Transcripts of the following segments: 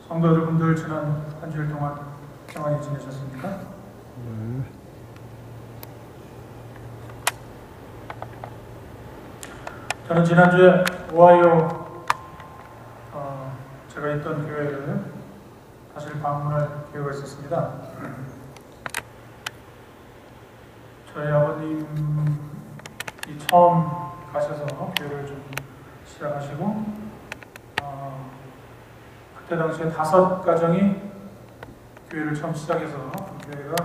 성도 여러분들 지난 한 주일 동안 평안히 지내셨습니까? 저는 지난주에 오하이오 제가 있던 교회를 다시 방문할 기회가 있었습니다. 저희 아버님이 처음 가셔서 교회를 좀 시작하시고 그때 당시에 5가정이 교회를 처음 시작해서 그 교회가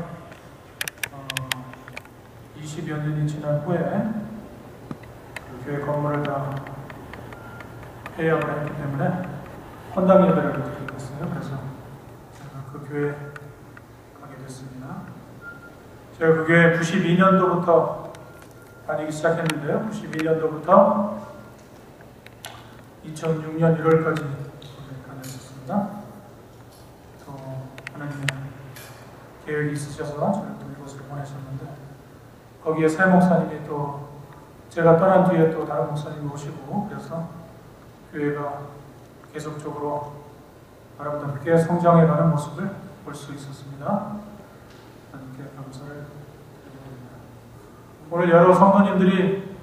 20여 년이 지난 후에 그 교회 건물을 다 폐업을 했기 때문에 헌당 예배를 드리게 됐어요. 그래서 제가 그 교회에 가게 됐습니다. 제가 그 교회 92년도부터 다니기 시작했는데요. 92년도부터 2006년 1월까지 다녔었습니다. 또 하나님의 계획이 있으셔서 저를 또 이곳으로 보내셨는데 거기에 새 목사님이 또 제가 떠난 뒤에 또 다른 목사님이 오시고 그래서 교회가 계속적으로 아름답게 성장해가는 모습을 볼 수 있었습니다. 하나님께 감사를 드립니다. 오늘 여러 성도님들이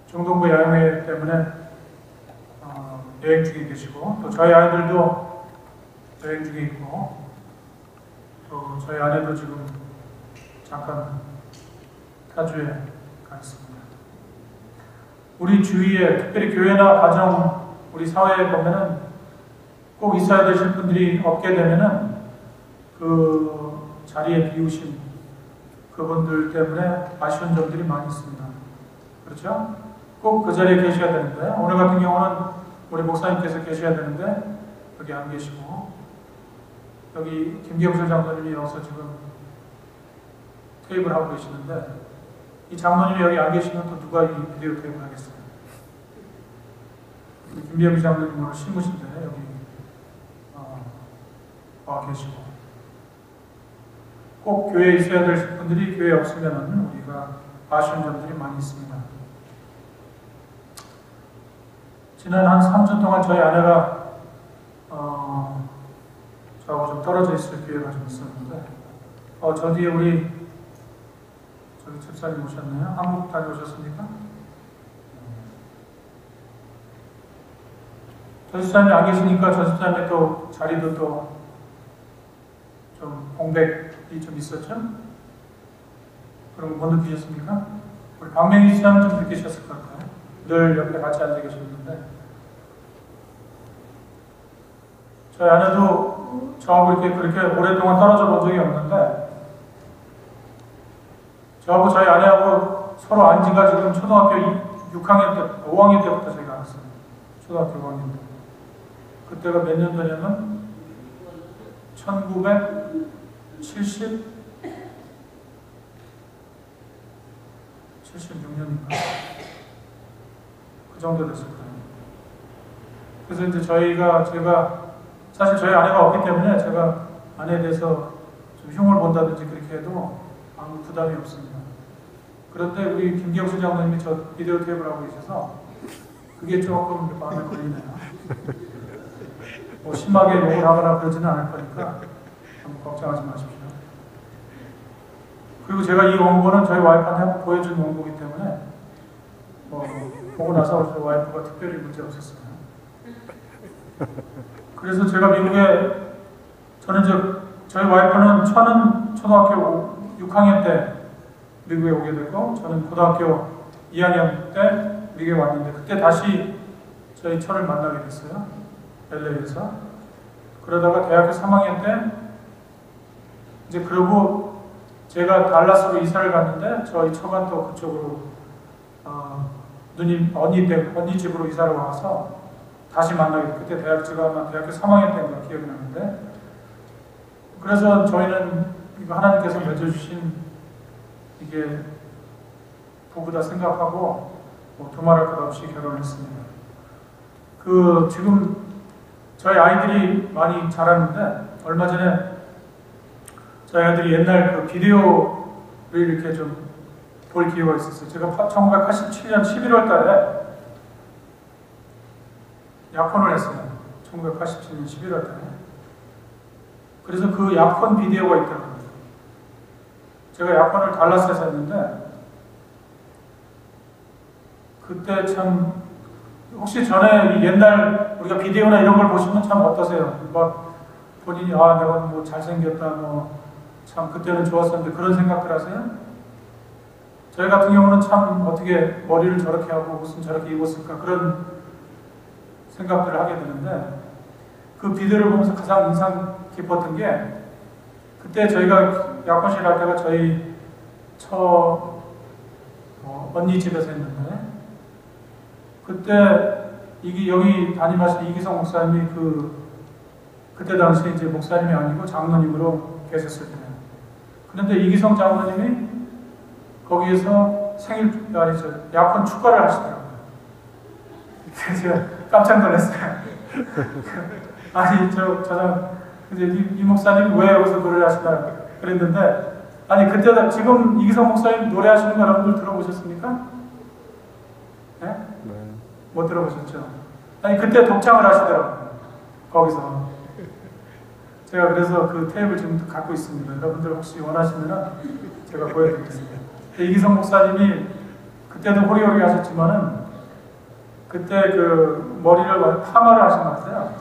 중동부 야영회 때문에 여행 중에 계시고 또 저희 아이들도 여행 중에 있고 또 저희 아내도 지금 잠깐 타주에 가 있습니다. 우리 주위에 특별히 교회나 가정 우리 사회에 보면은 꼭 있어야 되실 분들이 없게 되면은 그 자리에 비우신 그분들 때문에 아쉬운 점들이 많이 있습니다. 그렇죠? 꼭 그 자리에 계셔야 되는데 오늘 같은 경우는 우리 목사님께서 계셔야 되는데 여기 안 계시고 여기 김경수 장로님이 여기서 지금 테이블 하고 계시는데 이 장로님이 여기 안 계시면 또 누가 이 비디오 테이블 하겠어요? 김경수 장로님 오늘 신무신데 여기 와 계시고 꼭 교회에 있어야 될 분들이 교회에 없으면 우리가 아쉬운 점들이 많이 있습니다. 지난 한 3주 동안 저희 아내가 저하고 좀 떨어져 있을 기회가 좀 있었는데 저 뒤에 우리 저기 집사님 오셨나요? 한국 다녀오셨습니까? 저 집사님이 안 계시니까 저 집사님의 또 자리도 또 좀 공백이 좀 있었죠? 그럼 못 느끼셨습니까? 우리 박명희 집사님은 좀 느끼셨을 것 같아요. 늘 옆에 같이 앉아 계셨는데 저희 아내도 저하고 그렇게 오랫동안 떨어져 본 적이 없는데 저하고 저희 아내하고 서로 안 지가 지금 초등학교 6학년 때, 5학년 때부터 제가 알았어요. 초등학교 5학년 때. 그때가 몇 년도냐면 76년인가? 그 정도 됐을 거예요. 그래서 이제 제가 사실 저희 아내가 없기 때문에 제가 아내에 대해서 좀 흉을 본다든지 그렇게 해도 아무 부담이 없습니다. 그런데 우리 김경수 장로님이 저 비디오 테이블 하고 계셔서 그게 조금 마음에 걸리네요. 뭐 심하게 욕을 하거나 그러지는 않을 거니까 걱정하지 마십시오. 그리고 제가 이 원고는 저희 와이프한테 보여준 원고이기 때문에 보고 나서 저희 와이프가 특별히 문제 없었어요. 그래서 제가 미국에 저희 와이프는 초등학교 6학년 때 미국에 오게 되고 저는 고등학교 2학년 때 미국에 왔는데 그때 다시 저희 처를 만나게 됐어요. LA에서. 그러다가 대학교 3학년 때 이제 그러고 제가 달라스로 이사를 갔는데 저희 처가 또 그쪽으로 언니 집으로 이사를 와서 다시 만나게 됐어요. 그때 제가 아마 대학교 3학년 때인가 기억이 나는데 그래서 저희는 이거 하나님께서 맺어주신 이게 부부다 생각하고 두말할 것 없이 결혼을 했습니다. 지금 저희 아이들이 많이 자랐는데 얼마 전에 저희 아이들이 옛날 그 비디오를 이렇게 좀 볼 기회가 있었어요. 제가 1987년 11월 달에 약혼을 했어요. 1987년 11월 달에. 그래서 그 약혼 비디오가 있더라고요. 제가 약혼을 달라스에서 했는데 그때 참 혹시 전에 옛날 우리가 비디오나 이런 걸 보시면 참 어떠세요? 막 본인이 내가 뭐 잘생겼다 참 그때는 좋았었는데 그런 생각들 하세요? 저희 같은 경우는 참 어떻게 머리를 저렇게 하고 옷은 저렇게 입었을까 그런 생각들을 하게 되는데 그 비디오를 보면서 가장 인상 깊었던 게 그때 저희가 약혼식 할 때가 저희 언니 집에서 했는데 그때 여기 담임하신 이기성 목사님이 그때 당시에 이제 목사님이 아니고 장로님으로 계셨을 때예요. 그런데 이기성 장로님이 거기에서 약혼 축가를 하시더라고요. 제가 깜짝 놀랐어요. 아니 이제 이 목사님 왜 여기서 노래를 하시나 그랬는데 아니 그때 지금 이기성 목사님 노래하시는 거 여러분들 들어보셨습니까? 네? 네. 못 들어보셨죠? 아니 그때 독창을 하시더라고요. 거기서 제가 그래서 그 테이프를 지금 갖고 있습니다. 여러분들 혹시 원하시면 제가 보여드리겠습니다. 이기성 목사님이 그때도 호리호리 하셨지만은 그때 그 머리를 파마를 하신 것 같아요.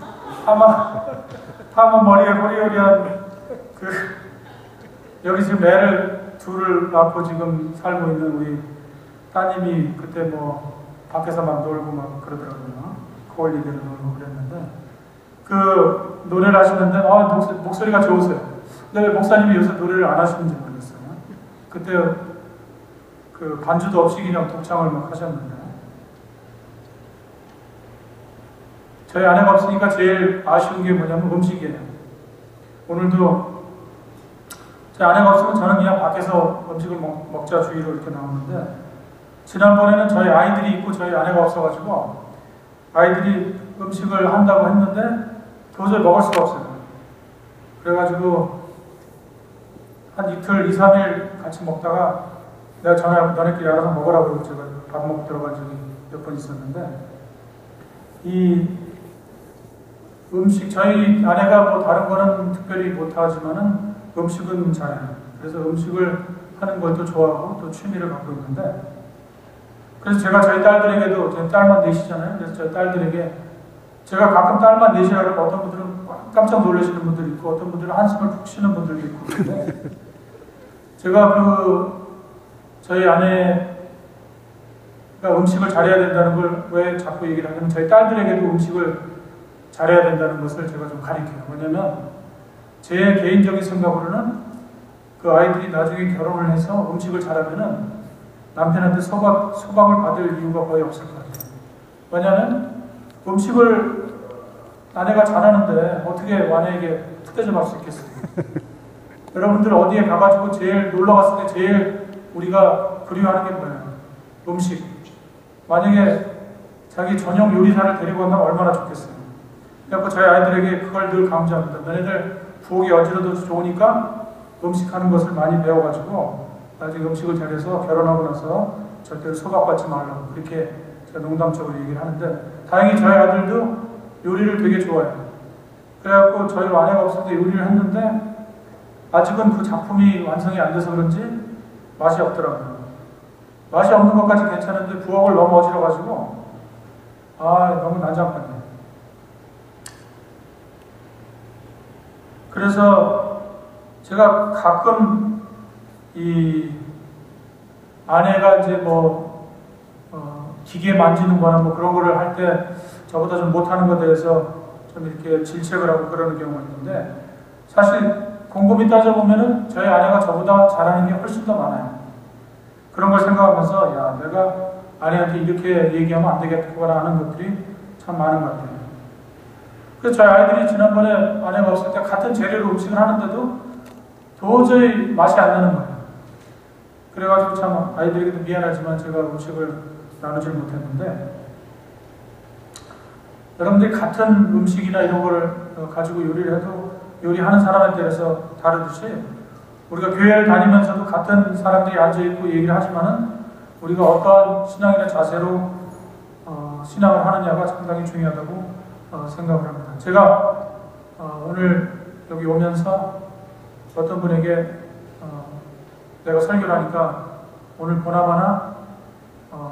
파마 머리에 호리호리한 여기 지금 애를 둘을 낳고 지금 살고 있는 우리 따님이 그때 뭐 밖에서 막 놀고 막 그러더라고요. 코올리대로 놀고 그랬는데 그 노래를 하시는데 목소리가 좋으세요. 근데 왜 목사님이 요새 노래를 안 하시는지 모르겠어요. 그때 그 반주도 없이 그냥 독창을 막 하셨는데 저희 아내가 없으니까 제일 아쉬운 게 뭐냐면 음식이에요. 오늘도 제 아내가 없으면 저는 그냥 밖에서 음식을 먹자 주의로 이렇게 나오는데 지난번에는 저희 아이들이 있고 저희 아내가 없어가지고 아이들이 음식을 한다고 했는데 도저히 먹을 수가 없어요. 그래가지고 한 이틀, 2, 3일 같이 먹다가 내가 전화하고 너네끼리 알아서 먹으라고 그러고 제가 밥 먹고 들어간 적이 몇 번 있었는데 이 음식, 저희 아내가 뭐 다른 거는 특별히 못하지만은 음식은 잘해요. 그래서 음식을 하는 걸 또 좋아하고 또 취미를 갖고 있는데 그래서 제가 저희 딸들에게도 제 딸만 넷이잖아요. 그래서 저희 딸들에게 제가 가끔 딸만 넷이라 그러면 어떤 분들은 깜짝 놀라시는 분들이 있고 어떤 분들은 한숨을 푹 쉬는 분들도 있고 그런데 제가 저희 아내가 음식을 잘해야 된다는 걸 왜 자꾸 얘기를 하냐면 저희 딸들에게도 음식을 잘해야 된다는 것을 제가 좀 가르쳐요. 왜냐면 제 개인적인 생각으로는 그 아이들이 나중에 결혼을 해서 음식을 잘하면은 남편한테 소박을 받을 이유가 거의 없을 것 같아요. 왜냐면 음식을 아내가 잘하는데 어떻게 아내에게 푸대접할 수 있겠어요? 여러분들 어디에 가가지고 제일 놀러 갔을 때 제일 우리가 그리워하는 게 뭐예요? 음식. 만약에 자기 전용 요리사를 데리고 온다면 얼마나 좋겠어요. 그래서 저희 아이들에게 그걸 늘 강조합니다. 너네들 부엌이 어지러도 좋으니까 음식하는 것을 많이 배워가지고 나중에 음식을 잘해서 결혼하고 나서 절대로 소박받지 말라고 그렇게 제가 농담적으로 얘기를 하는데 다행히 저희 아들도 요리를 되게 좋아해요. 그래갖고 저희 아내가 없을 때 요리를 했는데 아직은 그 작품이 완성이 안 돼서 그런지 맛이 없더라고요. 맛이 없는 것까지 괜찮은데 부엌을 너무 어지러가지고 너무 난장판이에요. 그래서 제가 가끔 이 아내가 이제 기계 만지는 거나 그런 거를 할 때 저보다 좀 못하는 것에 대해서 좀 이렇게 질책을 하고 그러는 경우가 있는데 사실 곰곰이 따져보면은 저희 아내가 저보다 잘하는 게 훨씬 더 많아요. 그런 걸 생각하면서 내가 아내한테 이렇게 얘기하면 안 되겠구나 하는 것들이 참 많은 것 같아요. 그래서 저희 아이들이 지난번에 아내가 없을 때 같은 재료로 음식을 하는데도 도저히 맛이 안 나는 거예요. 그래가지고 참 아이들에게도 미안하지만 제가 음식을 나누질 못했는데 여러분들이 같은 음식이나 이런 거를 가지고 요리를 해도 요리하는 사람에 대해서 다르듯이 우리가 교회를 다니면서도 같은 사람들이 앉아있고 얘기를 하지만은 우리가 어떠한 신앙이나 자세로 신앙을 하느냐가 상당히 중요하다고 생각을 합니다. 제가 오늘 여기 오면서 어떤 분에게 내가 설교를 하니까 오늘 보나마나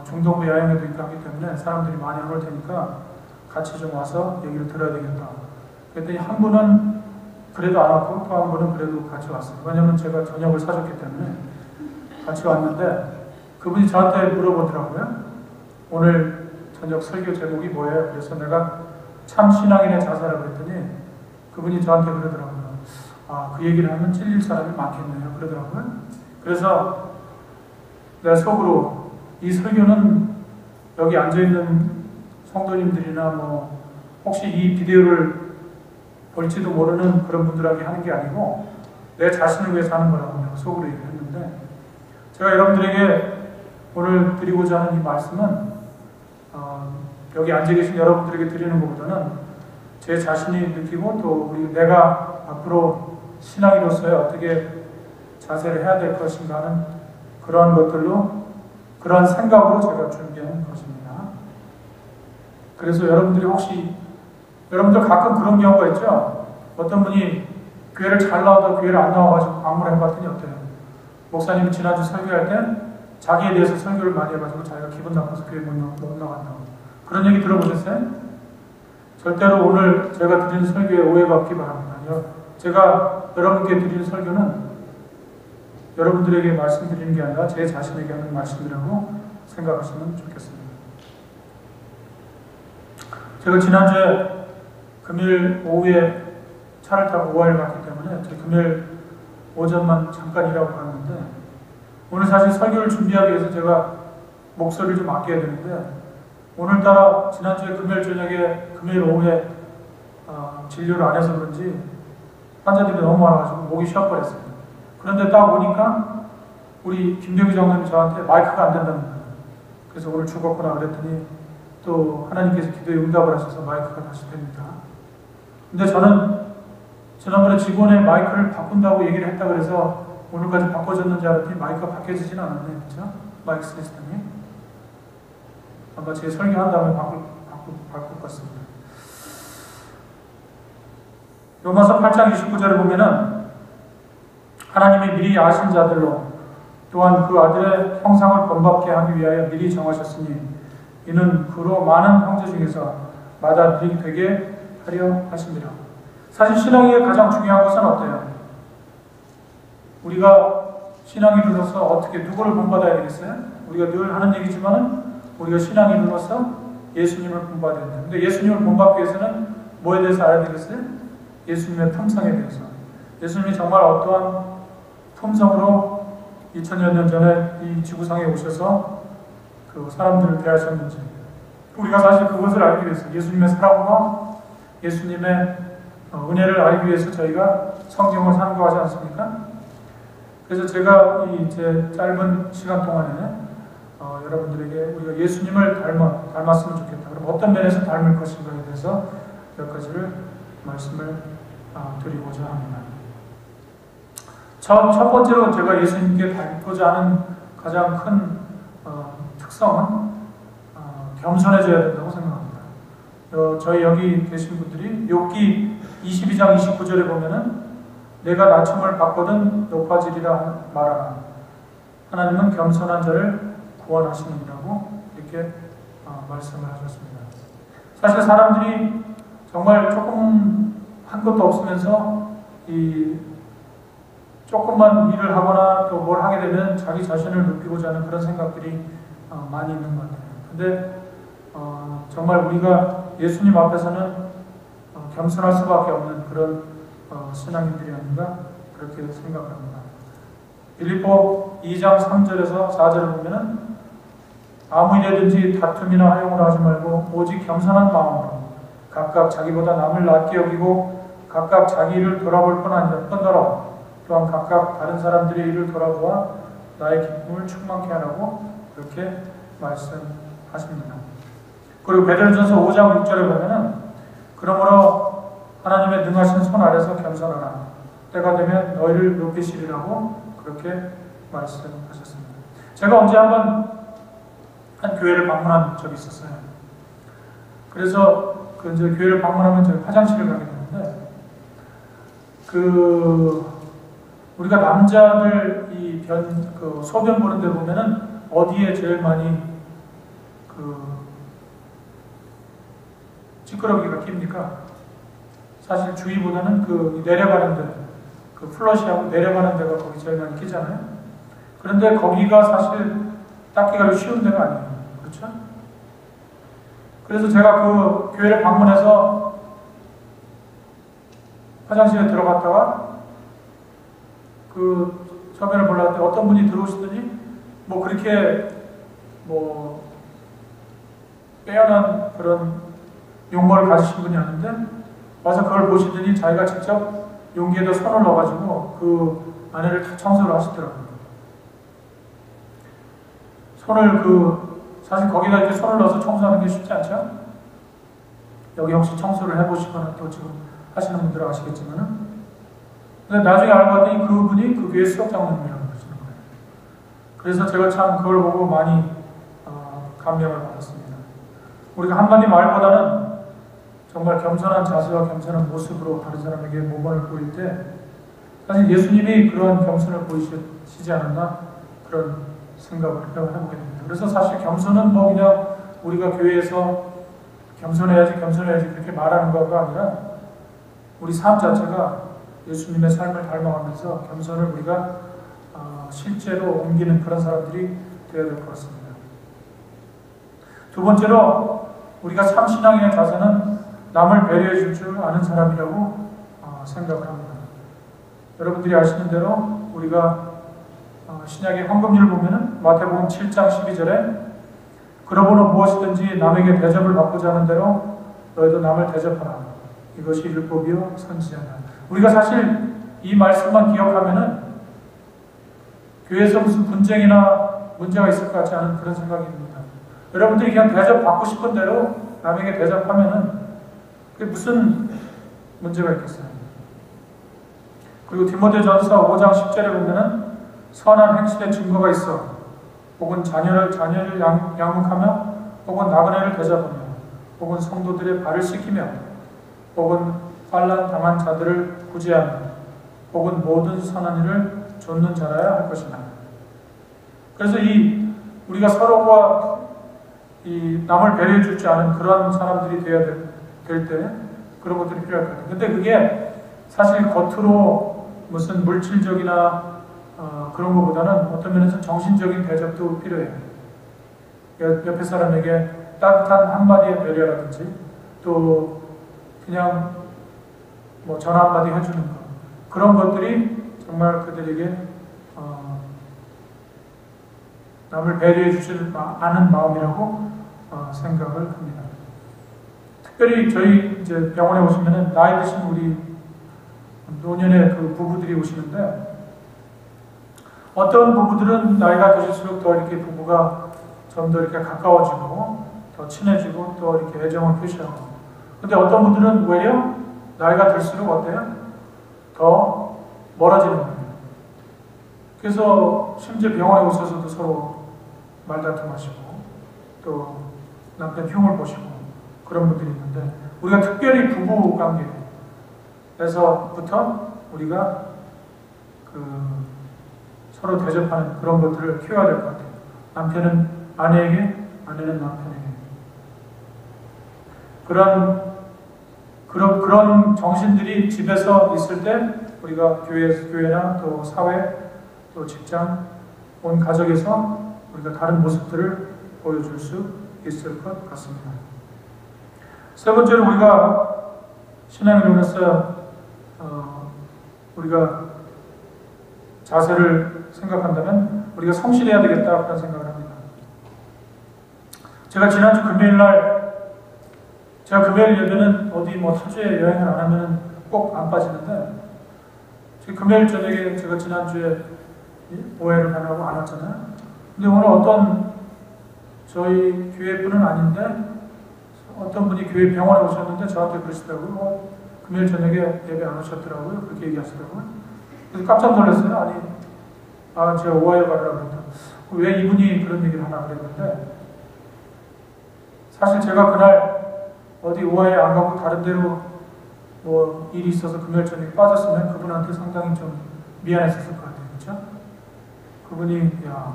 중동부 여행에도 있고 하기 때문에 사람들이 많이 안 올 테니까 같이 좀 와서 얘기를 들어야 되겠다. 그랬더니 한 분은 그래도 안 왔고 또 한 분은 그래도 같이 왔어요. 왜냐면 제가 저녁을 사줬기 때문에 같이 왔는데 그분이 저한테 물어보더라고요. 오늘 저녁 설교 제목이 뭐예요? 그래서 내가 참 신앙인의 자세라고 했더니 그분이 저한테 그러더라고요. 그 얘기를 하면 찔릴 사람이 많겠네요. 그러더라고요. 그래서 내가 속으로 이 설교는 여기 앉아있는 성도님들이나 뭐 혹시 이 비디오를 볼지도 모르는 그런 분들에게 하는 게 아니고 내 자신을 위해서 하는 거라고 내가 속으로 얘기를 했는데 제가 여러분들에게 오늘 드리고자 하는 이 말씀은 여기 앉아 계신 여러분들에게 드리는 것보다는 제 자신이 느끼고 또 내가 앞으로 신앙인으로서의 어떻게 자세를 해야 될 것인가 하는 그러한 것들로 그러한 생각으로 제가 준비한 것입니다. 그래서 여러분들이 혹시 여러분들 가끔 그런 경우가 있죠? 어떤 분이 교회를 잘 나오다 교회를 안 나와가지고 방문을 해봤더니 어때요? 목사님이 지난주 설교할 때 자기에 대해서 설교를 많이 해가지고 자기가 기분 나빠서 교회 못 나간다고 그런 얘기 들어보셨어요? 절대로 오늘 제가 드리는 설교에 오해가 없기 바랍니다. 제가 여러분께 드리는 설교는 여러분들에게 말씀드리는 게 아니라 제 자신에게 하는 말씀이라고 생각하시면 좋겠습니다. 제가 지난주에 금요일 오후에 차를 타고 5일 갔기 때문에 금요일 오전만 잠깐 일하고 갔는데 오늘 사실 설교를 준비하기 위해서 제가 목소리를 좀 아껴야 되는데 오늘따라 지난주에 금요일 저녁에 금요일 오후에 진료를 안 해서 그런지 환자들이 너무 많아가지고 목이 쉬어버렸어요. 그런데 딱 오니까 우리 김병희 장로님이 저한테 마이크가 안 된다는 거예요. 그래서 오늘 죽었구나 그랬더니 또 하나님께서 기도에 응답을 하셔서 마이크가 다시 됩니다. 근데 저는 지난번에 직원의 마이크를 바꾼다고 얘기를 했다 그래서 오늘까지 바꿔줬는지 알았더니 마이크가 바뀌어지진 않았네요. 그렇죠? 마이크 시스템이. 아마 제 설교한 다음에 바꿀 것 같습니다. 로마서 8장 29절에 보면은 하나님이 미리 아신 자들로 또한 그 아들의 형상을 본받게 하기 위하여 미리 정하셨으니 이는 그로 많은 형제 중에서 맏아들이 되게 하려 하십니다. 사실 신앙의 가장 중요한 것은 어때요? 우리가 신앙인으로서 어떻게 누구를 본받아야 되겠어요? 우리가 늘 하는 얘기지만은 우리가 신앙인으로서 예수님을 본받아야 돼요. 근데 예수님을 본받기 위해서는 뭐에 대해서 알아야 되겠어요? 예수님의 품성에 대해서. 예수님이 정말 어떠한 품성으로 2000여 년 전에 이 지구상에 오셔서 그 사람들을 대하셨는지 우리가 사실 그것을 알기 위해서 예수님의 사랑과 예수님의 은혜를 알기 위해서 저희가 성경을 상고하지 않습니까? 그래서 제가 이 제 짧은 시간 동안에 여러분들에게 우리가 예수님을 닮았으면 좋겠다. 그럼 어떤 면에서 닮을 것인가에 대해서 몇 가지를 말씀을 드리고자 합니다. 첫 번째로 제가 예수님께 닮고자 하는 가장 큰 특성은 겸손해져야 된다고 생각합니다. 저희 여기 계신 분들이 욥기 22장 29절에 보면은 내가 낮춤을 받거든 높아지리라 말하라. 하나님은 겸손한 자를 구원하시느니라고 이렇게 말씀을 하셨습니다. 사실 사람들이 정말 조금 한 것도 없으면서 이 조금만 일을 하거나 또 뭘 하게 되면 자기 자신을 높이고자 하는 그런 생각들이 많이 있는 것 같아요. 근데 정말 우리가 예수님 앞에서는 겸손할 수밖에 없는 그런 신앙인들이 아닌가 그렇게 생각합니다. 빌립보 2장 3절에서 4절을 보면은 아무 일에든지 다툼이나 하용을 하지 말고 오직 겸손한 마음으로 각각 자기보다 남을 낮게 여기고 각각 자기 일을 돌아볼 뿐 아니라 뿐더러 또한 각각 다른 사람들의 일을 돌아보아 나의 기쁨을 충만케 하라고 그렇게 말씀하십니다. 그리고 베드로전서 5장 6절에 보면은 그러므로 하나님의 능하신 손 아래서 겸손하라. 때가 되면 너희를 높이시리라고 그렇게 말씀하셨습니다. 제가 언제 한 교회를 방문한 적이 있었어요. 그래서 그 이제 교회를 방문하면 저희 화장실을 가게 되는데, 우리가 남자들 그 소변 보는 데 보면은 어디에 제일 많이 찌끄러기가 낍니까? 사실 주위보다는 내려가는 데, 플러시하고 내려가는 데가 거기 제일 많이 끼잖아요. 그런데 거기가 사실 닦기가 쉬운 데가 아니에요. 그렇죠? 그래서 제가 그 교회를 방문해서 화장실에 들어갔다가 그 소변을 보려 할 때 어떤 분이 들어오시더니 그렇게 빼어난 그런 용모를 가지신 분이 아닌데 와서 그걸 보시더니 자기가 직접 용기에다 손을 넣어가지고 그 안에를 다 청소를 하시더라고요. 사실 거기다 이렇게 손을 넣어서 청소하는 게 쉽지 않죠? 여기 혹시 청소를 해보시거나 또 지금 하시는 분들은 아시겠지만은, 근데 나중에 알고 봤더니 그분이 그 교회 수석장로님이라고 그러시는 거예요. 그래서 제가 참 그걸 보고 많이 감명을 받았습니다. 우리가 한마디 말보다는 정말 겸손한 자세와 겸손한 모습으로 다른 사람에게 모범을 보일 때 사실 예수님이 그런 겸손을 보이시지 않았나 그런 생각을 해보게 됩니다. 그래서 사실 겸손은 그냥 우리가 교회에서 겸손해야지 그렇게 말하는 거가 아니라 우리 삶 자체가 예수님의 삶을 닮아가면서 겸손을 우리가 실제로 옮기는 그런 사람들이 되어야 될 것 같습니다. 두 번째로 우리가 참 신앙인의 자세는 남을 배려해 줄 줄 아는 사람이라고 생각을 합니다. 여러분들이 아시는 대로 우리가 신약의 헌금률을 보면은 마태복음 7장 12절에 그러므로 무엇이든지 남에게 대접을 받고자 하는 대로 너희도 남을 대접하라. 이것이 율법이요 선지자다. 우리가 사실 이 말씀만 기억하면은 교회에서 무슨 분쟁이나 문제가 있을 것 같지 않은 그런 생각이 듭니다. 여러분들이 그냥 대접받고 싶은 대로 남에게 대접하면은 그게 무슨 문제가 있겠어요. 그리고 디모데전서 5장 10절에 보면은 선한 행실의 증거가 있어 혹은 자녀를 양육하며 혹은 나그네를 대접하며 혹은 성도들의 발을 씻기며 혹은 환난 당한 자들을 구제하며 혹은 모든 선한 일을 좇는 자라야 할 것이다. 그래서 우리가 서로가 남을 배려해 주지 않은 그런 사람들이 되어야 될 때 그런 것들이 필요할 것 같아요. 근데 그게 사실 겉으로 무슨 물질적이나 그런 것보다는 어떤 면에서 정신적인 대접도 필요해요. 옆에 사람에게 따뜻한 한마디의 배려라든지 또 그냥 전화 한마디 해주는 것, 그런 것들이 정말 그들에게 남을 배려해 주지 않은 마음이라고 생각을 합니다. 특별히 저희 이제 병원에 오시면은 나이 드신 우리 노년의 그 부부들이 오시는데 어떤 부부들은 나이가 드실수록 더 이렇게 부부가 좀 더 이렇게 가까워지고 더 친해지고 또 이렇게 애정을 표시하고, 근데 어떤 분들은 오히려 나이가 들수록 어때요? 더 멀어지는 거예요. 그래서 심지어 병원에 오셔서도 서로 말다툼하시고 또 남편 흉을 보시고 그런 분들이 있는데, 우리가 특별히 부부 관계에서부터 우리가 서로 대접하는 그런 것들을 키워야 될 것 같아요. 남편은 아내에게, 아내는 남편에게. 그런 정신들이 집에서 있을 때 우리가 교회나 또 사회, 또 직장, 온 가족에서 우리가 다른 모습들을 보여줄 수 있을 것 같습니다. 세 번째로 우리가 신앙인으로서 우리가 자세를 생각한다면 우리가 성실해야 되겠다 그런 생각을 합니다. 제가 지난주 금요일날 제가 금요일 예배는 어디 타주에 여행을 안 하면 꼭 안 빠지는데 금요일 저녁에 제가 지난주에 오해를 당하고 안 왔잖아요. 근데 오늘 어떤 저희 교회 분은 아닌데 어떤 분이 교회 병원에 오셨는데 저한테 그러시더라고요. 금요일 저녁에 예배 안 오셨더라고요. 그렇게 얘기하시더라고요. 그래서 깜짝 놀랐어요. 제가 오해 받으라고 그랬다. 왜 이분이 그런 얘기를 하나 그랬는데, 사실 제가 그날 어디 우아에 안 가고 다른 데로 뭐 일이 있어서 금요일 저녁에 빠졌으면 그분한테 상당히 좀 미안했을 것 같아요. 그렇죠? 그분이 야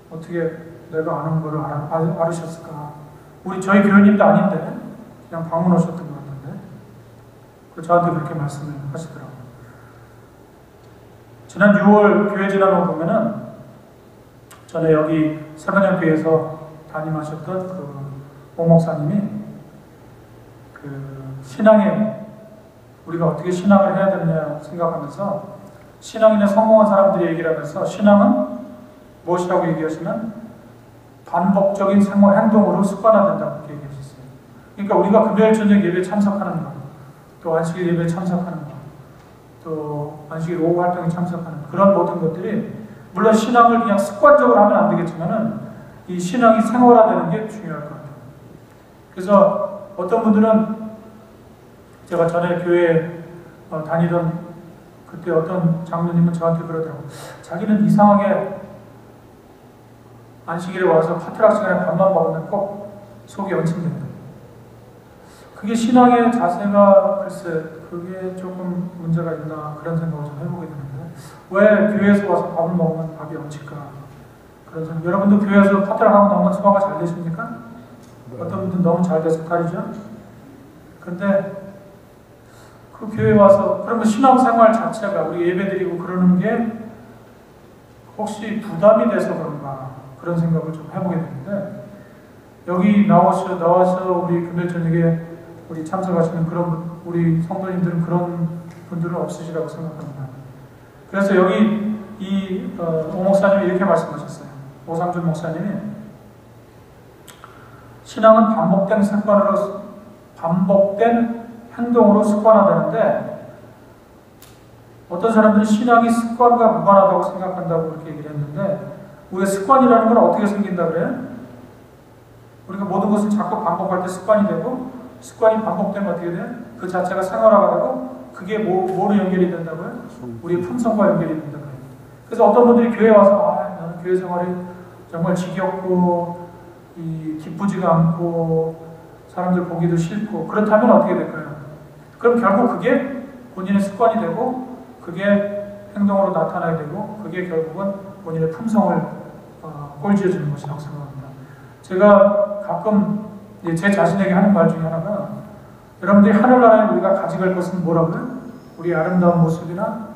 어떻게 내가 아는 거를 알으셨을까? 저희 교회님도 아닌데 그냥 방문 오셨던 것 같은데 저한테 그렇게 말씀을 하시더라고요. 지난 6월 교회 지나고 보면은 전에 여기 세번역교회에서 담임하셨던 오 목사님이 신앙에 우리가 어떻게 신앙을 해야 되느냐 생각하면서 신앙인의 성공한 사람들이 얘기를 하면서 신앙은 무엇이라고 얘기하시면 반복적인 생활 행동으로 습관화된다고 그렇게 얘기하셨어요. 그러니까 우리가 금요일 저녁 예배에 참석하는 것, 또 안식일 예배에 참석하는 것, 또 안식일 오후 활동에 참석하는 것, 그런 모든 것들이 물론 신앙을 그냥 습관적으로 하면 안 되겠지만은 이 신앙이 생활화되는 게 중요할 것 같아요. 그래서 어떤 분들은 제가 전에 교회에 다니던 그때 어떤 장로님은 저한테 그러더라고요. 자기는 이상하게 안식일에 와서 파트락 시간에 밥만 먹으면 꼭 속이 얹힌대요. 그게 신앙의 자세가 글쎄 그게 조금 문제가 있나 그런 생각을 좀 해보게 되는데 왜 교회에서 와서 밥을 먹으면 밥이 얹힐까 그런 생각. 여러분도 교회에서 파트락 하고 나면 소화가 잘 되십니까? 네. 어떤 분들은 너무 잘 돼서 탈이죠. 근데 그 교회에 와서 그러면 신앙생활 자체가 우리 예배드리고 그러는 게 혹시 부담이 돼서 그런가 그런 생각을 좀 해보게 되는데 여기 나와서 우리 금요일 저녁에 우리 참석하시는 그런 우리 성도님들은 그런 분들은 없으시라고 생각합니다. 그래서 여기 오 목사님이 이렇게 말씀하셨어요. 오상준 목사님이 신앙은 반복된 행동으로 습관화되는데 어떤 사람들은 신앙이 습관과 무관하다고 생각한다고 그렇게 얘기를 했는데 우리가 습관이라는 건 어떻게 생긴다 그래요? 우리가 모든 것을 자꾸 반복할 때 습관이 되고 습관이 반복되면 어떻게 돼요? 그 자체가 생활화가 되고 그게 뭐로 연결이 된다고요? 우리의 품성과 연결이 된다고요. 그래서 어떤 분들이 교회에 와서 나는 교회 생활이 정말 지겹고 기쁘지가 않고 사람들 보기도 싫고 그렇다면 어떻게 될까요? 그럼 결국 그게 본인의 습관이 되고 그게 행동으로 나타나게 되고 그게 결국은 본인의 품성을 꼴지어주는 것이라고 생각합니다. 제가 가끔 제 자신에게 하는 말 중에 하나가 여러분들이 하늘나라에 우리가 가져갈 것은 뭐라고요? 우리의 아름다운 모습이나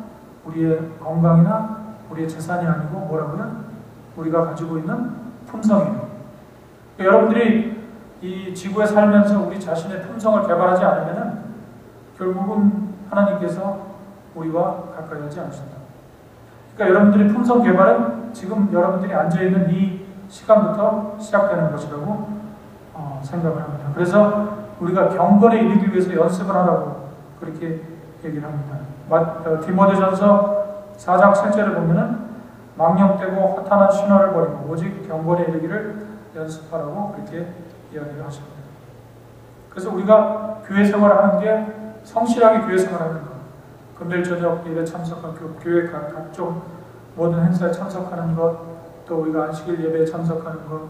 우리의 건강이나 우리의 재산이 아니고 뭐라고요? 우리가 가지고 있는 품성이에요. 그러니까 여러분들이 이 지구에 살면서 우리 자신의 품성을 개발하지 않으면 결국은 하나님께서 우리와 가까이 하지 않으신다. 그러니까 여러분들의 품성 개발은 지금 여러분들이 앉아있는 이 시간부터 시작되는 것이라고 생각을 합니다. 그래서 우리가 경건에 이르기 위해서 연습을 하라고 그렇게 얘기를 합니다. 디모데전서 4장 7절을 보면은 망령되고 허탄한 신화를 버리고 오직 경건에 이르기를 연습하라고 그렇게 이야기를 하십니다. 그래서 우리가 교회 생활을 하는 게 성실하게 교회 생활을 하는 것, 금요일 저녁 예배 참석하고 교회 각종 모든 행사에 참석하는 것, 또 우리가 안식일 예배에 참석하는 것,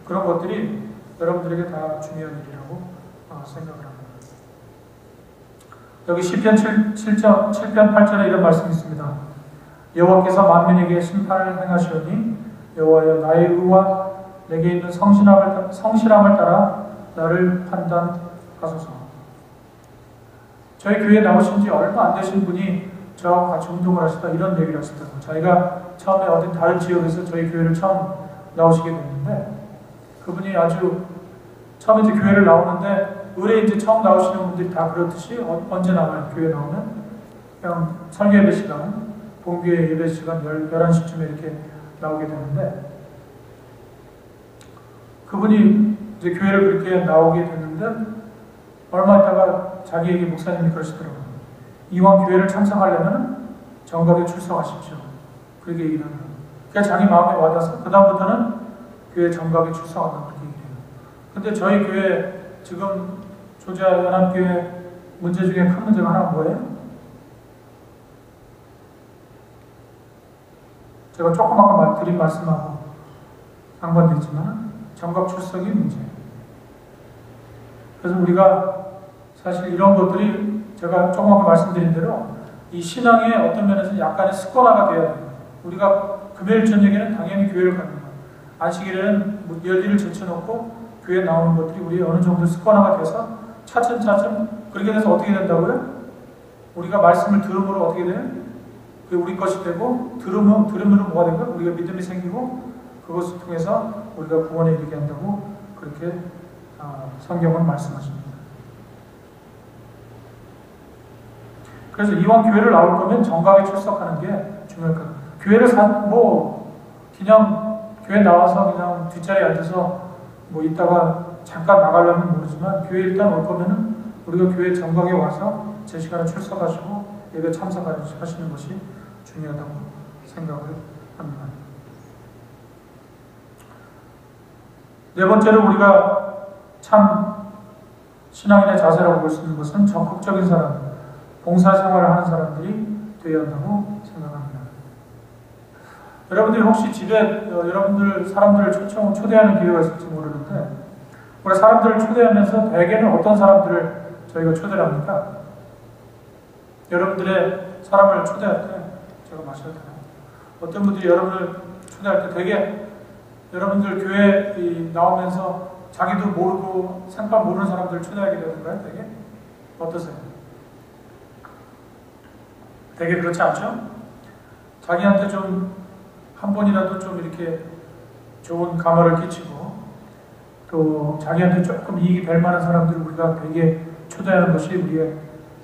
그런 것들이 여러분들에게 다 중요한 일이라고 생각을 합니다. 여기 시편 7편 8절에 이런 말씀이 있습니다. 여호와께서 만민에게 심판을 행하시오니 여호와여 나의 의와 내게 있는 성실함을 따라 나를 판단하소서. 저희 교회에 나오신 지 얼마 안 되신 분이 저하고 같이 운동을 하시다 이런 얘기를 하시더라고요. 자기가 처음에 어디 다른 지역에서 저희 교회를 처음 나오시게 됐는데 그분이 아주 처음에 이제 교회를 나오는데 의뢰 이제 처음 나오시는 분들이 다 그렇듯이 언제 나와요? 교회 나오면 그냥 설교 예배 시간, 본교회 예배 시간 11시쯤에 이렇게 나오게 되는데 그분이 이제 교회를 그렇게 나오게 됐는데 얼마 있다가 자기에게 목사님이 그러시더라고요. 이왕 교회를 참석하려면 정각에 출석하십시오. 그렇게 얘기를 하더라고요. 그러니까 자기 마음에 와닿아서 그 다음부터는 교회 정각에 출석한다고 그렇게 얘기해요. 근데 저희 교회 지금 조자연합교회 문제 중에 큰 문제가 하나가 뭐예요? 제가 조금 아까 드린 말씀하고 상관되지만 정각 출석이 문제예요. 그래서 우리가 사실 이런 것들이 제가 조금 아까 말씀드린 대로 이 신앙의 어떤 면에서 약간의 습관화가 돼야 돼요. 우리가 금요일 저녁에는 당연히 교회를 가는 거예요. 안식일에는 열일을 제쳐놓고 교회에 나오는 것들이 우리 어느 정도 습관화가 돼서 차츰차츰 그렇게 돼서 어떻게 된다고요? 우리가 말씀을 들음으로 어떻게 돼요? 그게 우리 것이 되고 들음으로 뭐가 되고 우리가 믿음이 생기고 그것을 통해서 우리가 구원에 이르게 한다고 그렇게 성경은 말씀하십니다. 그래서 이왕 교회를 나올 거면 정각에 출석하는 게 중요할 것 같아요. 교회를 그냥 교회 나와서 그냥 뒷자리에 앉아서 있다가 잠깐 나가려면 모르지만 교회 일단 올 거면은 우리가 교회 정각에 와서 제 시간에 출석하시고 예배 참석하시는 것이 중요하다고 생각을 합니다. 네 번째로 우리가 참 신앙인의 자세라고 볼 수 있는 것은 적극적인 사람, 봉사생활을 하는 사람들이 되어야 한다고 생각합니다. 여러분들이 혹시 집에 여러분들 사람들을 초대하는 기회가 있을지 모르는데 우리 사람들을 초대하면서 대개는 어떤 사람들을 저희가 초대를 합니까? 여러분들의 사람을 초대할 때 제가 마셔도 되나요? 어떤 분들이 여러분을 초대할 때 되게 여러분들 교회에 나오면서 자기도 모르고 생판 모르는 사람들을 초대하게 되는가요? 되게? 어떠세요? 되게 그렇지 않죠? 자기한테 좀 한 번이라도 좀 이렇게 좋은 감화를 끼치고 또 자기한테 조금 이익이 될 만한 사람들을 우리가 되게 초대하는 것이 우리의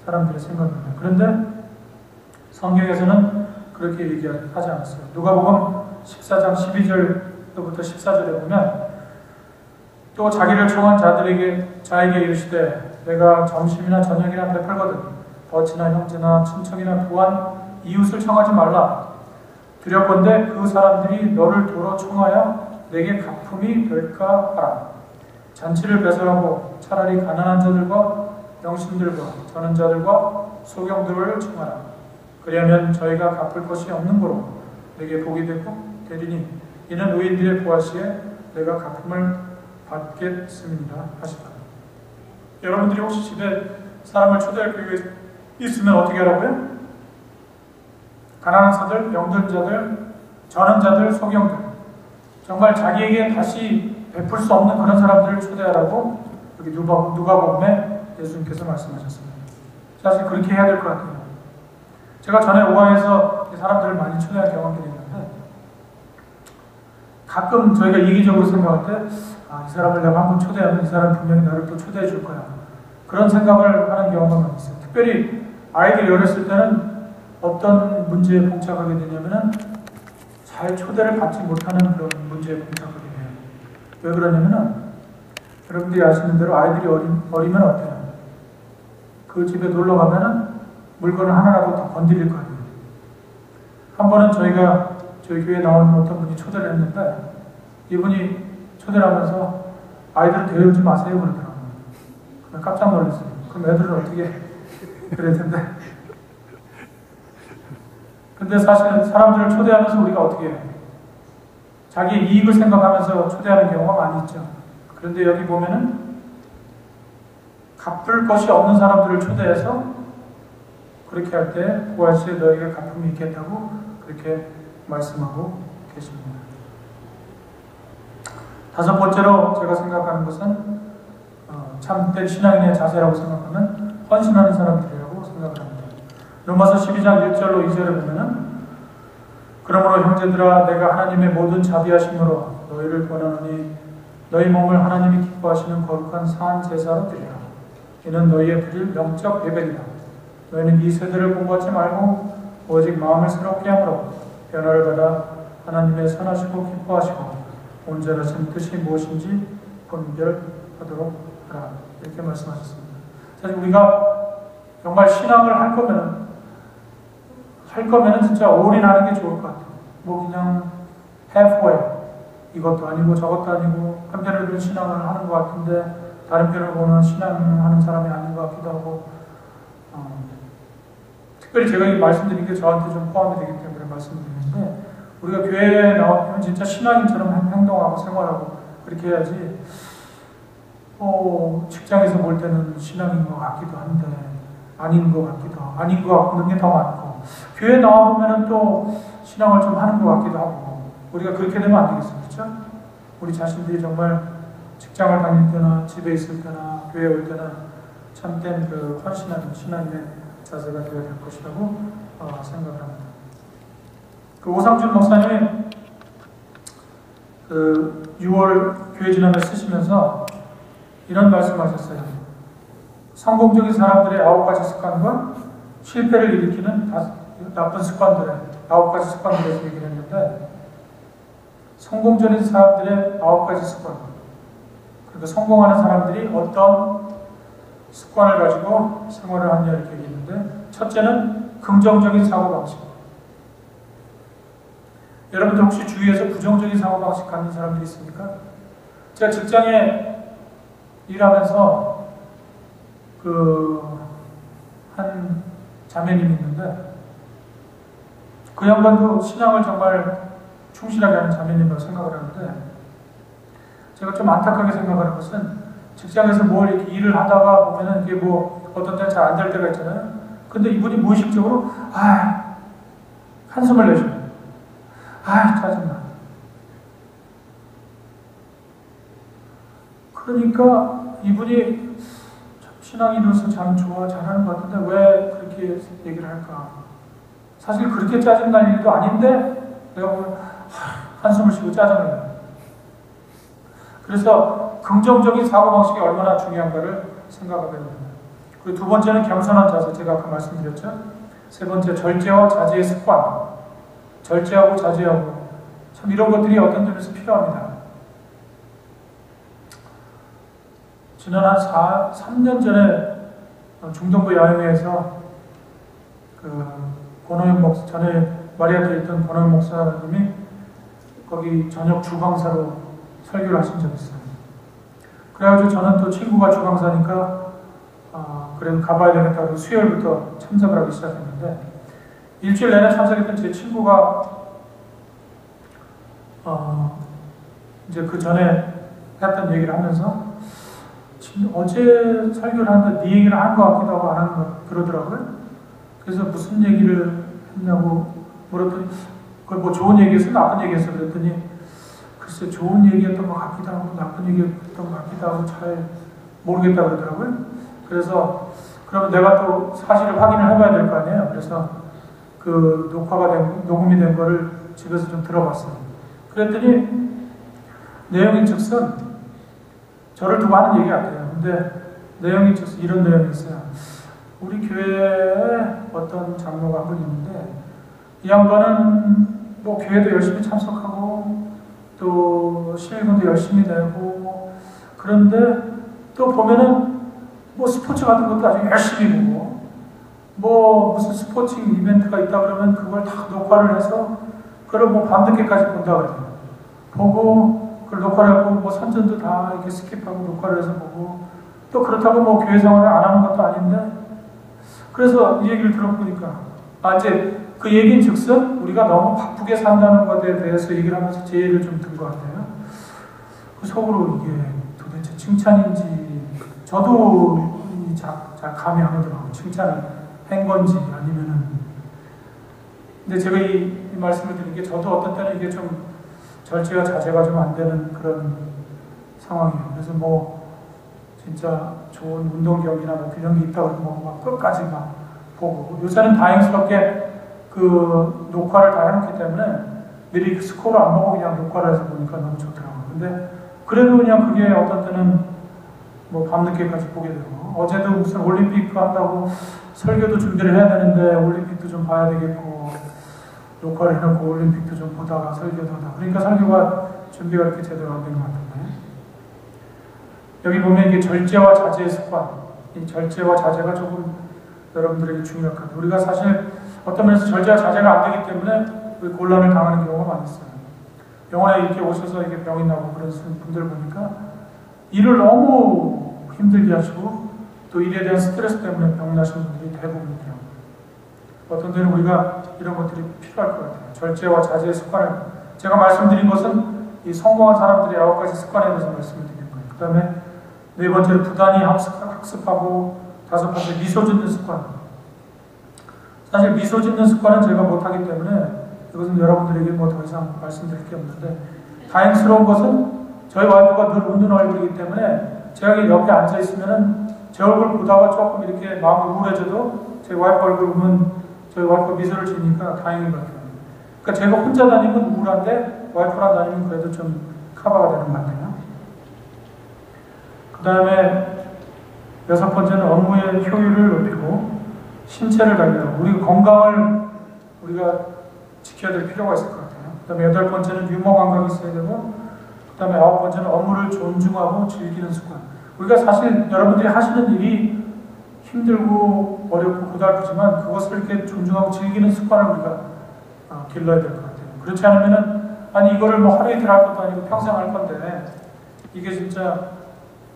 사람들의 생각입니다. 그런데 성경에서는 그렇게 얘기하지 않았어요. 누가복음 14장 12절부터 14절에 보면 또 자기를 청한 자에게 이르시되 내가 점심이나 저녁이나 베풀거든 버치나 형제나 친척이나 또한 이웃을 청하지 말라. 두렵건대 그 사람들이 너를 도로 청하여 내게 가품이 될까 하라. 잔치를 배설하고 차라리 가난한 자들과 병신들과 저는 자들과 소경들을 청하라. 그리하면 저희가 갚을 것이 없는 고로 내게 복이 되리니 이는 의인들의 보화시에 내가 갚음을 받겠습니다 하시다. 여러분들이 혹시 집에 사람을 초대할 기회가 있으면 어떻게 하라고요? 가난한 자들, 병든 자들, 저는 자들, 소경들 정말 자기에게 다시 베풀 수 없는 그런 사람들을 초대하라고 여기 누가복음에 예수님께서 말씀하셨습니다. 사실 그렇게 해야 될 것 같아요. 제가 전에 오하에서 사람들을 많이 초대할 경험들이 있는데 가끔 저희가 이기적으로 생각할 때 이 사람을 내가 한번 초대하면 이 사람 분명히 나를 또 초대해 줄 거야. 그런 생각을 하는 경우가 많이 있어요. 특별히 아이들이 어렸을 때는 어떤 문제에 봉착하게 되냐면은 잘 초대를 받지 못하는 그런 문제에 봉착하게 돼요. 왜 그러냐면은 여러분들이 아시는 대로 아이들이 어리면 어때요? 그 집에 놀러 가면은 물건을 하나라도 더 건드릴 거 아니에요. 한 번은 저희 교회에 나온 어떤 분이 초대를 했는데 이분이 초대를 하면서 아이들을 데려오지 마세요 그러더라고요. 그냥 깜짝 놀랐어요. 그럼 애들은 어떻게 그럴 텐데. 근데 사실은 사람들을 초대하면서 우리가 어떻게 해요? 자기의 이익을 생각하면서 초대하는 경우가 많이 있죠. 그런데 여기 보면은 갚을 것이 없는 사람들을 초대해서 그렇게 할 때 부활시에 너희가 갚음이 있겠다고 그렇게 말씀하고 계십니다. 다섯 번째로 제가 생각하는 것은 참된 신앙인의 자세라고 생각하면 헌신하는 사람들이라고 생각을 합니다. 로마서 12장 1절로 2절에 보면은 그러므로 형제들아 내가 하나님의 모든 자비하심으로 너희를 권하노니 너희 몸을 하나님이 기뻐하시는 거룩한 산 제사로 드리라. 이는 너희의 드릴 영적 예배이라. 너희는 이 세대를 공부하지 말고 오직 마음을 새롭게 함으로 변화를 받아 하나님의 선하시고 기뻐하시고 온전하신 뜻이 무엇인지 분별하도록 하라. 이렇게 말씀하셨습니다. 사실 우리가 정말 신앙을 할 거면은 진짜 올인하는 게 좋을 것 같아요. 그냥 halfway 이것도 아니고 저것도 아니고 한편으로는 신앙을 하는 것 같은데 다른 편으로는 신앙하는 사람이 아닌 것 같기도 하고 특별히 제가 이 말씀드린 게 저한테 좀 포함이 되기 때문에 말씀드리는데 우리가 교회에 나오면 진짜 신앙인처럼 행동하고 생활하고 그렇게 해야지 직장에서 볼 때는 신앙인 것 같기도 한데 아닌 것 같기도 하고 아닌 것 같는 게 더 많고 교회 나와보면 또 신앙을 좀 하는 것 같기도 하고 우리가 그렇게 되면 안 되겠어요. 그렇죠? 우리 자신들이 정말 직장을 다닐 때나 집에 있을 때나 교회에 올 때나 참된 그 헌신하는 신앙의 자세가 되어야 될 것이라고 생각을 합니다. 그 오상준 목사님이 그 6월 교회 진학을 쓰시면서 이런 말씀하셨어요. 성공적인 사람들의 9가지 습관과 실패를 일으키는 나쁜 습관들의 9가지 습관에 대해서 얘기를 했는데 성공적인 사람들의 9가지 습관 그러니까 성공하는 사람들이 어떤 습관을 가지고 생활을 하느냐 이렇게 얘기했는데 첫째는 긍정적인 사고방식. 여러분들 혹시 주위에서 부정적인 사고방식 갖는 사람들이 있습니까? 제가 직장에 일하면서 한 자매님이 있는데 그 양반도 신앙을 정말 충실하게 하는 자매님이라고 생각을 하는데 제가 좀 안타깝게 생각하는 것은 직장에서 뭘 이렇게 일을 하다가 보면은 이게 뭐 어떤 때는 잘 안 될 때가 있잖아요. 근데 이분이 무의식적으로 한숨을 내셔요. 짜증나. 그러니까 이분이 신앙인으로서 참 잘하는 것 같은데 왜 그렇게 얘기를 할까? 사실 그렇게 짜증날 일도 아닌데 내가 보면 한숨을 쉬고 짜증을 내요. 그래서 긍정적인 사고방식이 얼마나 중요한가를 생각하게 됩니다. 그리고 두 번째는 겸손한 자세, 제가 아까 말씀드렸죠. 세 번째, 절제와 자제의 습관. 절제하고 자제하고 참 이런 것들이 어떤 점에서 필요합니다. 지난 한 3년 전에 중동부 여행에서 권호영 목사, 전에 마리아트에 있던 권호영 목사님이 거기 저녁 주강사로 설교를 하신 적이 있어요. 그래가지고 저는 또 친구가 주강사니까 그래도 가봐야 되겠다고 수요일부터 참석을 하기 시작했는데 일주일 내내 참석했던 제 친구가 이제 그 전에 했던 얘기를 하면서 어제 설교를 하는데 네 얘기를 한 것 같기도 하고 안 하는 것 그러더라고요. 그래서 무슨 얘기를 했냐고 물었더니 그걸 뭐 좋은 얘기했어 나쁜 얘기했어 그랬더니 글쎄 좋은 얘기였던 것 같기도 하고 나쁜 얘기였던 것 같기도 하고 잘 모르겠다 그러더라고요. 그래서 그러면 내가 또 사실을 확인을 해봐야 될 거 아니에요. 그래서 그 녹음이 된 거를 집에서 좀 들어봤어요. 그랬더니 내용이 즉슨 저를 두고 하는 얘기 같아요. 근데 내용이 즉슨 이런 내용이 있어요. 우리 교회에 어떤 장로가 한 분 있는데 이 양반은 뭐 교회도 열심히 참석하고 또 신일금도 열심히 내고 그런데 또 보면은 뭐 스포츠 같은 것도 아주 열심히 보고 뭐 무슨 스포팅 이벤트가 있다 그러면 그걸 다 녹화를 해서 그걸 뭐 밤늦게까지 본다 그래요. 보고 그걸 녹화를 하고 뭐 선전도 다 이렇게 스킵하고 녹화를 해서 보고 또 그렇다고 뭐 교회 생활을 안 하는 것도 아닌데 그래서 이 얘기를 들어보니까 이제 그 얘기인 즉슨 우리가 너무 바쁘게 산다는 것에 대해서 얘기를 하면서 제 얘기를 좀 든 것 같아요. 그 속으로 이게 도대체 칭찬인지 저도 잘 감이 안 오더라고요. 칭찬을 한 건지 아니면은 근데 제가 이 말씀을 드린 게 저도 어떤 때는 이게 좀 절제와 자제가 좀 안 되는 그런 상황이에요. 그래서 뭐 진짜 좋은 운동 경기나 뭐 그런 게 있다고 막 끝까지 막 보고 요새는 다행스럽게 그 녹화를 다 해놓기 때문에 미리 스코어를 안 보고 그냥 녹화를 해서 보니까 너무 좋더라고요. 근데 그래도 그냥 그게 어떤 때는 뭐 밤늦게까지 보게 되고 어제도 무슨 올림픽 한다고 설교도 준비를 해야 되는데 올림픽도 좀 봐야 되겠고 녹화를 해놓고 올림픽도 좀 보다가 설교도 하다 그러니까 설교가 준비가 이렇게 제대로 안 된 것 같은데 여기 보면 이게 절제와 자제의 습관 이 절제와 자제가 조금 여러분들에게 중요할 것 같아요. 우리가 사실 어떤 면에서 절제와 자제가 안 되기 때문에 곤란을 당하는 경우가 많이 있어요. 병원에 이렇게 오셔서 이렇게 병이 나고 그런 분들 보니까 일을 너무 힘들게 하시고 또 일에 대한 스트레스 때문에 병 나신 분들이 대부분이더라고요. 어떤 때는 우리가 이런 것들이 필요할 것 같아요. 절제와 자제의 습관을 제가 말씀드린 것은 이 성공한 사람들의 9가지 습관에 대해서 말씀을 드린 거예요. 그 다음에 네 번째로 부단히 학습하고, 다섯 번째 미소 짓는 습관. 사실 미소 짓는 습관은 제가 못하기 때문에 이것은 여러분들에게 뭐 더 이상 말씀드릴 게 없는데, 다행스러운 것은 저희 와이프가 늘 웃는 얼굴이기 때문에 제가 옆에 앉아 있으면은 제 얼굴 보다가 조금 이렇게 마음이 우울해져도 제 와이프 얼굴 보면 저희 와이프가 미소를 지니까 다행인 것 같아요. 그러니까 제가 혼자 다니면 우울한데 와이프랑 다니면 그래도 좀 커버가 되는 것 같아요. 그 다음에 여섯 번째는 업무의 효율을 높이고 신체를 관리하고, 우리 건강을 우리가 지켜야 될 필요가 있을 것 같아요. 그 다음에 여덟 번째는 유머 감각이 있어야 되고, 그 다음에 아홉 번째는 업무를 존중하고 즐기는 습관. 우리가 사실 여러분들이 하시는 일이 힘들고 어렵고 고달프지만 그것을 이렇게 존중하고 즐기는 습관을 우리가 길러야 될 것 같아요. 그렇지 않으면은, 아니 이거를 뭐 하루 이틀 할 것도 아니고 평생 할 건데 이게 진짜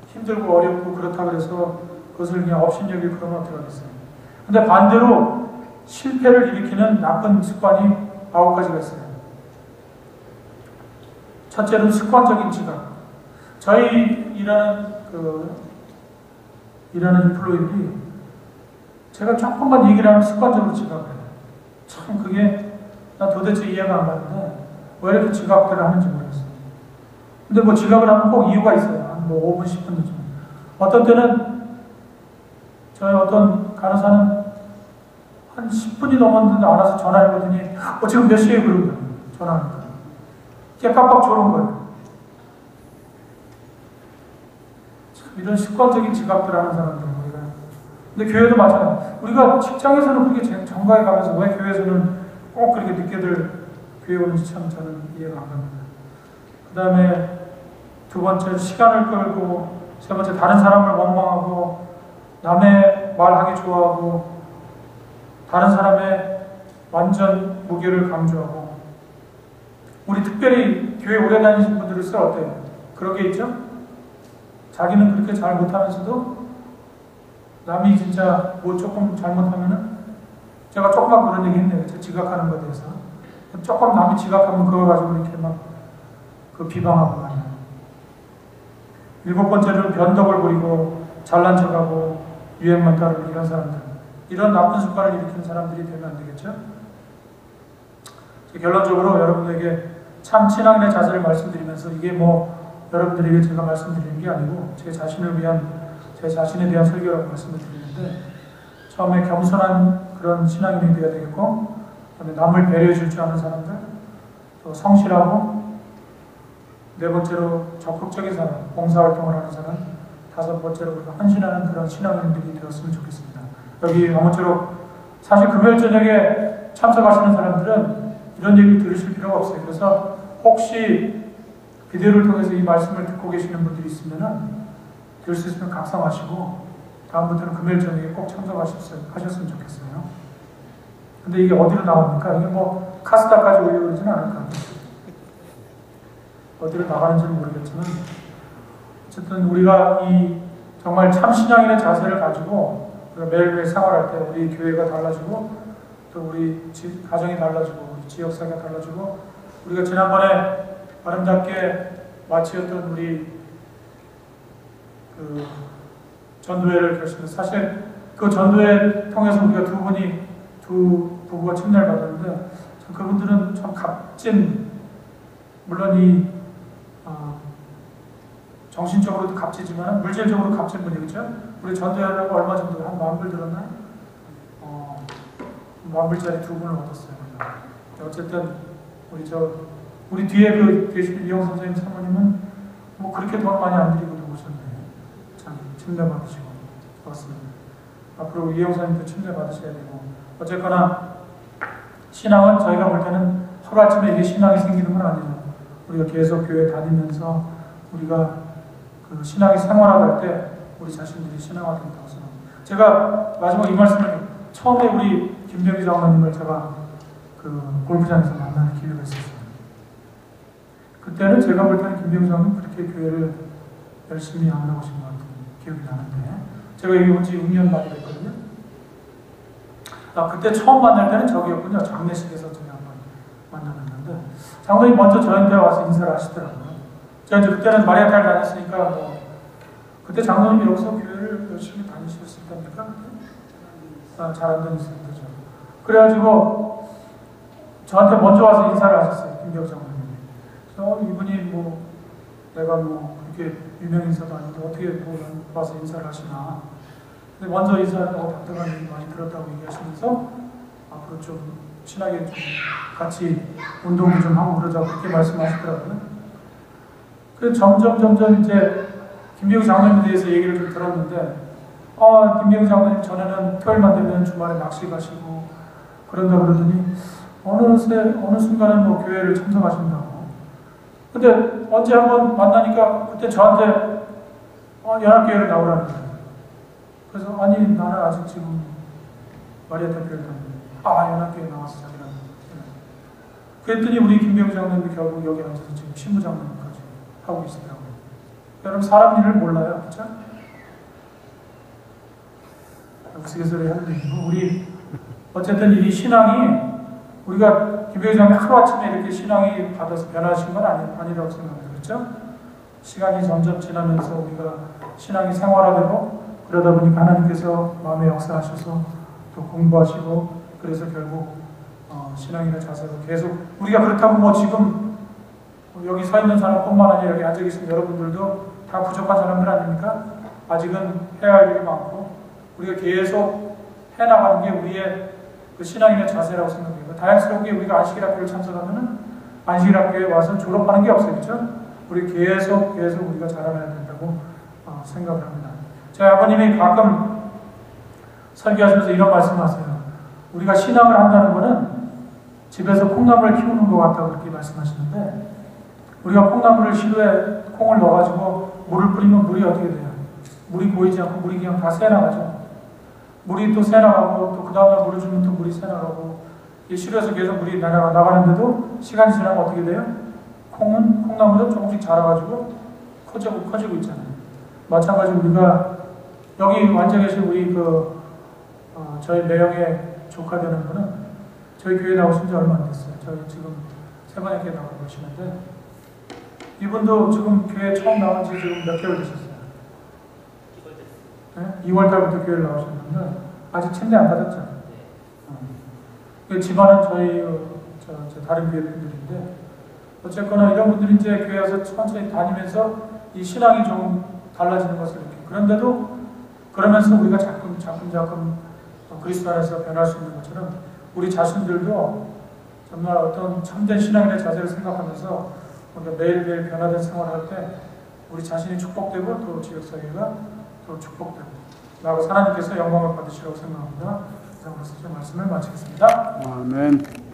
힘들고 어렵고 그렇다고 해서 그것을 그냥 업신여기고 그러면 어떡하겠어요. 근데 반대로 실패를 일으키는 나쁜 습관이 9가지가 있어요. 첫째는 습관적인 지각. 저희 일하는 인플루언들이 제가 조금만 얘기를 하면 습관적으로 지각을 해요. 참 그게 나 도대체 이해가 안 가는데 왜 이렇게 지각들을 하는지 모르겠어요. 근데 뭐 지각을 하면 꼭 이유가 있어요. 한 뭐 5분, 10분 늦으면. 어떤 때는 저희 어떤 간호사는 한 10분이 넘었는데 알아서 전화해보더니 지금 몇 시에 그러거든요. 전화하니까. 이게 깜빡 졸은 거예요. 이런 습관적인 지각들 하는 사람들 우리가. 근데 교회도 마찬가지예요. 우리가 직장에서는 그렇게 정가에 가면서 왜 교회에서는 꼭 그렇게 늦게들 교회 오는지 참 저는 이해가 안 갑니다. 그 다음에 두 번째 시간을 끌고, 세 번째 다른 사람을 원망하고, 남의 말하기 좋아하고, 다른 사람의 완전 무게를 강조하고. 우리 특별히 교회 오래 다니신 분들은 어때요? 그런 게 있죠? 자기는 그렇게 잘 못하면서도 남이 진짜 뭐 조금 잘못하면은, 제가 조금만 그런 얘기 했네요. 지각하는 것에 대해서. 조금 남이 지각하면 그거 가지고 이렇게 막 비방하고 말이에요. 일곱 번째는 변덕을 부리고 잘난 척하고 유행만 따르는 이런 사람들. 이런 나쁜 습관을 일으키는 사람들이 되면 안 되겠죠? 결론적으로 여러분들에게 참 신앙인의 자세를 말씀드리면서, 이게 뭐 여러분들에게 제가 말씀드리는 게 아니고 제 자신에 대한 설교라고 말씀을 드리는데, 처음에 겸손한 그런 신앙인이 되어야 되겠고, 그다음에 남을 배려해 줄 줄 아는 사람들, 또 성실하고, 네 번째로 적극적인 사람, 봉사활동을 하는 사람, 다섯 번째로 우리가 헌신하는 그런 신앙인들이 되었으면 좋겠습니다. 여기 아무쪼록 사실 금요일 저녁에 참석하시는 사람들은 이런 얘기를 들으실 필요가 없어요. 그래서 혹시 비디오를 통해서 이 말씀을 듣고 계시는 분들이 있으면 될 수 있으면 각성하시고 다음부터는 금요일 저녁에 꼭 참석하셨으면 좋겠어요. 근데 이게 어디로 나옵니까? 이게 뭐 카스타까지 올리고 그러지는 않을 것 같아요. 어디로 나가는지는 모르겠지만 어쨌든 우리가 이 정말 참 신앙인의 자세를 가지고 우리가 매일매일 생활할 때 우리 교회가 달라지고 또 우리 가정이 달라지고 우리 지역사회가 달라지고, 우리가 지난번에 아름답게 마치었던 우리 전도회를 결심해서, 사실 그 전도회 통해서 우리가 두 부부가 침례를 받았는데 그분들은 참 값진, 물론 정신적으로도 값지지만 물질적으로 값진 분이겠죠. 우리 전도회하려고 얼마 정도, 한 10,000불 들었나요? 10,000불짜리 두 분을 얻었어요. 어쨌든 우리 뒤에 계신 이영 선생님 사모님은 뭐 그렇게 돈 많이 안 들이고도 오셨네요. 참 침례 받으시고 좋았습니다. 앞으로 이영 선생님도 침례 받으셔야 되고, 어쨌거나 신앙은 저희가 볼 때는 하루아침에 이게 신앙이 생기는 건 아니죠. 우리가 계속 교회 다니면서 우리가 그 신앙이 생활화될 때 우리 자신들이 신앙화된다고 생각합니다. 제가 마지막 이 말씀을, 처음에 우리 김병희 장로님을 제가 그 골프장에서 만나는 기회가 있었어요. 그때는 제가 볼 때는 김병희 장로님 그렇게 교회를 열심히 안 나오신 것 같은 기억이 나는데, 제가 여기 온 지 6년 만이 됐거든요. 그때 처음 만날 때는 저기였군요. 장례식에서 제가 한번 만나봤는데, 장로님 먼저 저한테 와서 인사를 하시더라고요. 제가 이제 그때는 마리아타를 다녔으니까 그때 장로님이 여기서 교회를 열심히 다니셨을 때입니까? 잘 안 다니셨을 때죠. 그래가지고 저한테 먼저 와서 인사를 하셨어요. 김기혁 장로님이. 그래서 이분이 뭐 내가 뭐 그렇게 유명 인사도 아닌데 어떻게 뭐 와서 인사를 하시나. 근데 먼저 인사하고 답답한 얘기 많이 들었다고 얘기하시면서 앞으로 좀 친하게 좀 같이 운동을 좀 하고 그러자고 그렇게 말씀하시더라고요. 그래서 점점 이제 김기혁 장로님에 대해서 얘기를 좀 들었는데 김기혁 장로님 전에는 토요일만 되면 주말에 낚시 가시고 그런다 그러더니 어느 순간은 뭐 교회를 참석하신다고. 근데 언제 한번 만나니까 그때 저한테 연합교회를 나오라는 거예요. 그래서 아니 나는 아직 지금 마리아 대표를 다니는데 연합교회 나와서 자기랑 그랬더니 우리 김기혁 장로님이 결국 여기 앉아서 지금 신부장로님까지 하고 계시더라고요. 여러분 사람 일을 몰라요. 그렇죠? 우스갯소리 하는 얘기고 우리 어쨌든 이 신앙이 우리가 김기혁 장로님 하루아침에 이렇게 신앙이 받아서 변화하신 건 아니라고 생각합니다. 그렇죠? 시간이 점점 지나면서 우리가 신앙이 생활화되고 그러다 보니까 하나님께서 마음에 역사하셔서 또 공부하시고 그래서 결국 신앙이나 자세로 계속 우리가 그렇다고 뭐 지금 여기 서 있는 사람뿐만 아니라 여기 앉아 계신 여러분들도 다 부족한 사람들 아닙니까? 아직은 해야 할 일이 많고 우리가 계속 해나가는 게 우리의 그 신앙이나 자세라고 생각해요. 다양스럽게 우리가 안식일학교를 참석하면은 안식일학교에 와서 졸업하는 게 없어요. 그렇죠? 우리 계속 우리가 자라나야 된다고 생각을 합니다. 저희 아버님이 가끔 설교하시면서 이런 말씀하세요. 우리가 신앙을 한다는 것은 집에서 콩나물을 키우는 것 같다고 그렇게 말씀하시는데 우리가 콩나물을 시루에 콩을 넣어가지고 물을 뿌리면 물이 어떻게 돼요? 물이 보이지 않고 물이 그냥 다 새나가죠. 물이 또 새나가고 또 그 다음날 물을 주면 또 물이 새나가고 이 시루에서 계속 물이 나가는데도 시간이 지나면 어떻게 돼요? 콩나물은 조금씩 자라가지고 커지고 있잖아요. 마찬가지로 우리가 여기 앉아 계신 우리 저희 매형의 조카 되는 분은 저희 교회 나오신 지 얼마 안 됐어요. 저희 지금 세번역에 나오고 계시는데 이분도 지금 교회 처음 나온 지 지금 몇 개월 되셨어요? 2월 달부터 교회를 나오셨는데 아직 침대 안 받았잖아요. 집안은 저희 다른 교회 분들인데 어쨌거나 이런 분들이 이제 교회 와서 천천히 다니면서 이 신앙이 좀 달라지는 것을 느끼고 그런데도 그러면서 우리가 자꾸 그리스도 안에서 변할 수 있는 것처럼 우리 자신들도 정말 어떤 참된 신앙이나 자세를 생각하면서 우리가 매일매일 변화된 생활을 할 때 우리 자신이 축복되고 또 지역사회가 또 축복되고 나아가서 하나님께서 영광을 받으시라고 생각합니다. 이상으로 제 말씀을 마치겠습니다. 아멘.